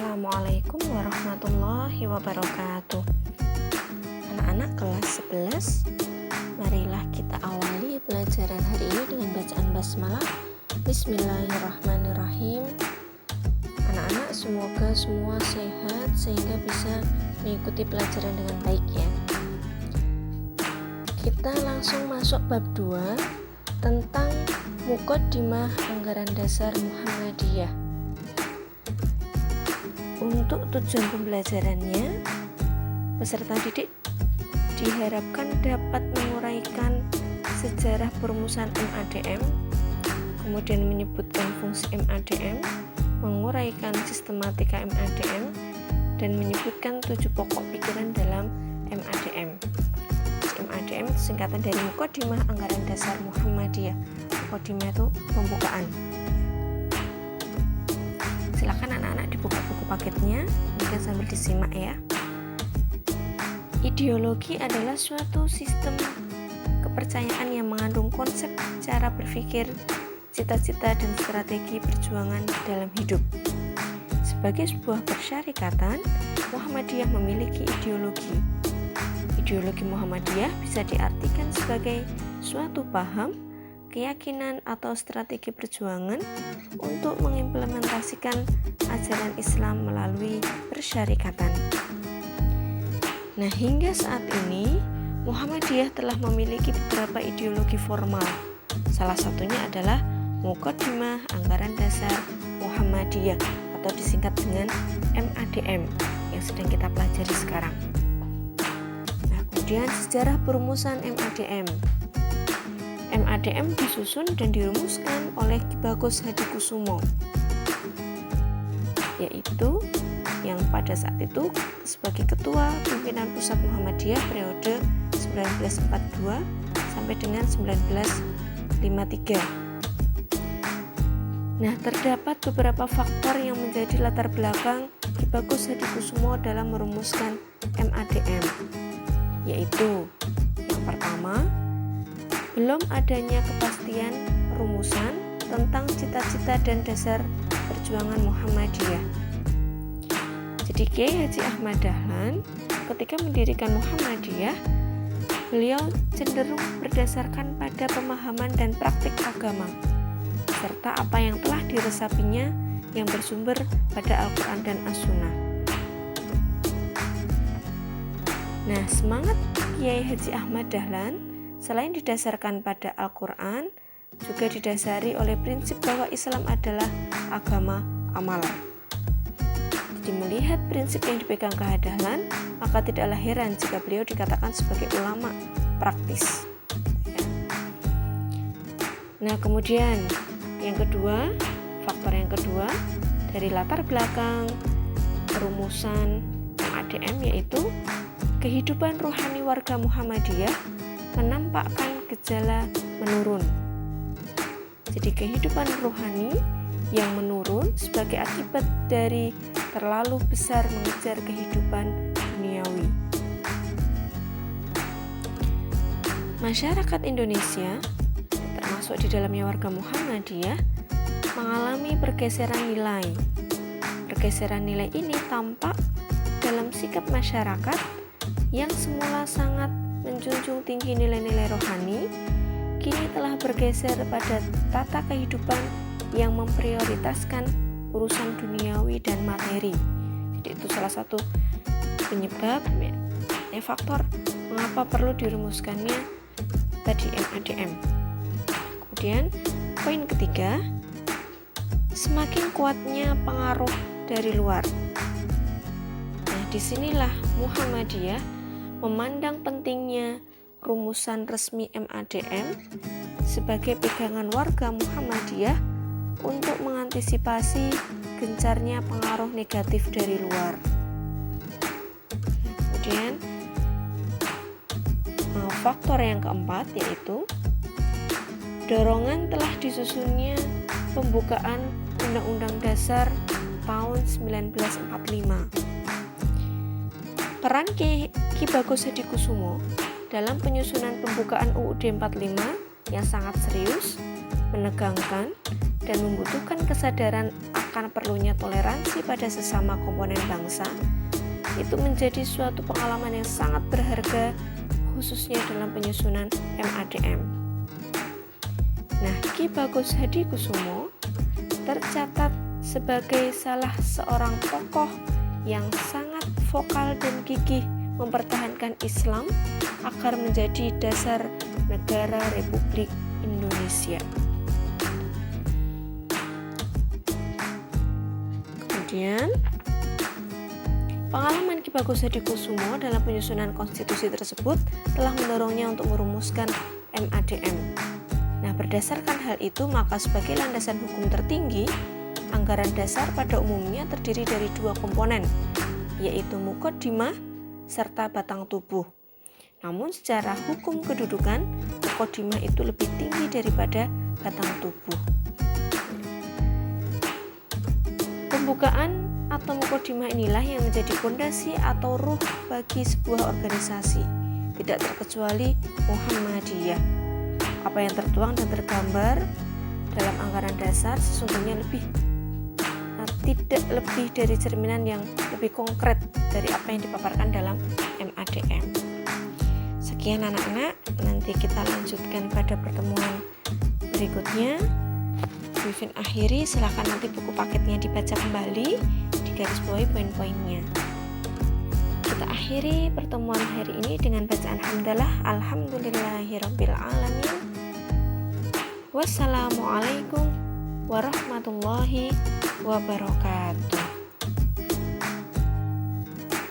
Assalamualaikum warahmatullahi wabarakatuh. Anak-anak kelas 11, marilah kita awali pelajaran hari ini dengan bacaan basmalah. Bismillahirrahmanirrahim. Anak-anak semoga semua sehat sehingga bisa mengikuti pelajaran dengan baik ya. Kita langsung masuk bab 2 tentang Muqaddimah Anggaran Dasar Muhammadiyah. Untuk tujuan pembelajarannya, peserta didik diharapkan dapat menguraikan sejarah perumusan MADM, kemudian menyebutkan fungsi MADM, menguraikan sistematika MADM, dan menyebutkan 7 pokok pikiran dalam MADM. MADM singkatan dari Muqaddimah Anggaran Dasar Muhammadiyah. Muqaddimah itu pembukaan. Silakan anak-anak dibuka buku paketnya, mungkin sambil disimak ya. Ideologi adalah suatu sistem kepercayaan yang mengandung konsep cara berpikir, cita-cita, dan strategi perjuangan dalam hidup. Sebagai sebuah persyarikatan, Muhammadiyah memiliki ideologi. Ideologi Muhammadiyah bisa diartikan sebagai suatu paham, keyakinan atau strategi perjuangan untuk mengimplementasikan ajaran Islam melalui persyarikatan. Nah, hingga saat ini Muhammadiyah telah memiliki beberapa ideologi formal. Salah satunya adalah Muqaddimah Anggaran Dasar Muhammadiyah atau disingkat dengan MADM yang sedang kita pelajari sekarang. Nah, kemudian sejarah perumusan MADM. MADM disusun dan dirumuskan oleh Ki Bagus Hadikusumo, yaitu yang pada saat itu sebagai Ketua Pimpinan Pusat Muhammadiyah periode 1942 sampai dengan 1953. Nah, terdapat beberapa faktor yang menjadi latar belakang Ki Bagus Hadikusumo dalam merumuskan MADM, yaitu yang pertama, belum adanya kepastian rumusan tentang cita-cita dan dasar perjuangan Muhammadiyah. Jadi Kiai Haji Ahmad Dahlan ketika mendirikan Muhammadiyah, beliau cenderung berdasarkan pada pemahaman dan praktik agama serta apa yang telah diresapinya yang bersumber pada Al-Quran dan As-Sunnah. Nah, semangat Kiai Haji Ahmad Dahlan selain didasarkan pada Al-Quran, juga didasari oleh prinsip bahwa Islam adalah agama amalan. Jadi melihat prinsip yang dipegang K.H. Dahlan, maka tidaklah heran jika beliau dikatakan sebagai ulama praktis. Nah, kemudian yang kedua, faktor yang kedua dari latar belakang perumusan MADM yaitu kehidupan rohani warga Muhammadiyah menampakkan gejala menurun. Jadi kehidupan rohani yang menurun sebagai akibat dari terlalu besar mengejar kehidupan duniawi. Masyarakat Indonesia, termasuk di dalamnya warga Muhammadiyah, mengalami pergeseran nilai. Pergeseran nilai ini tampak dalam sikap masyarakat yang semula sangat menjunjung tinggi nilai-nilai rohani, kini telah bergeser pada tata kehidupan yang memprioritaskan urusan duniawi dan materi. Jadi itu salah satu penyebab faktor mengapa perlu dirumuskannya tadi MADM. Kemudian poin ketiga, semakin kuatnya pengaruh dari luar. Nah, disinilah Muhammadiyah memandang pentingnya rumusan resmi MADM sebagai pegangan warga Muhammadiyah untuk mengantisipasi gencarnya pengaruh negatif dari luar. Kemudian faktor yang keempat yaitu dorongan telah disusunnya pembukaan Undang-Undang Dasar tahun 1945. Peran Ki Bagus Hadikusumo dalam penyusunan pembukaan UUD 45 yang sangat serius, menegangkan, dan membutuhkan kesadaran akan karena perlunya toleransi pada sesama komponen bangsa, itu menjadi suatu pengalaman yang sangat berharga, khususnya dalam penyusunan MADM. Nah, Ki Bagus Hadikusumo tercatat sebagai salah seorang tokoh yang sangat vokal dan gigih mempertahankan Islam agar menjadi dasar negara Republik Indonesia. Kemudian, pengalaman Ki Bagus Hadikusumo dalam penyusunan konstitusi tersebut telah mendorongnya untuk merumuskan MADM. Nah, berdasarkan hal itu, maka sebagai landasan hukum tertinggi, anggaran dasar pada umumnya terdiri dari dua komponen, yaitu muqaddimah serta batang tubuh. Namun secara hukum kedudukan, muqaddimah itu lebih tinggi daripada batang tubuh. Pembukaan atau muqaddimah inilah yang menjadi fondasi atau ruh bagi sebuah organisasi, tidak terkecuali Muhammadiyah. Apa yang tertuang dan tergambar dalam anggaran dasar sesungguhnya tidak lebih dari cerminan yang lebih konkret dari apa yang dipaparkan dalam MADM. Sekian anak-anak, nanti kita lanjutkan pada pertemuan berikutnya. Wifin akhiri, silakan nanti buku paketnya dibaca kembali, digarisbawahi poin-poinnya. Kita akhiri pertemuan hari ini dengan bacaan hamdalah, alhamdulillahirabbil alamin. Wassalamualaikum warahmatullahi wabarakatuh.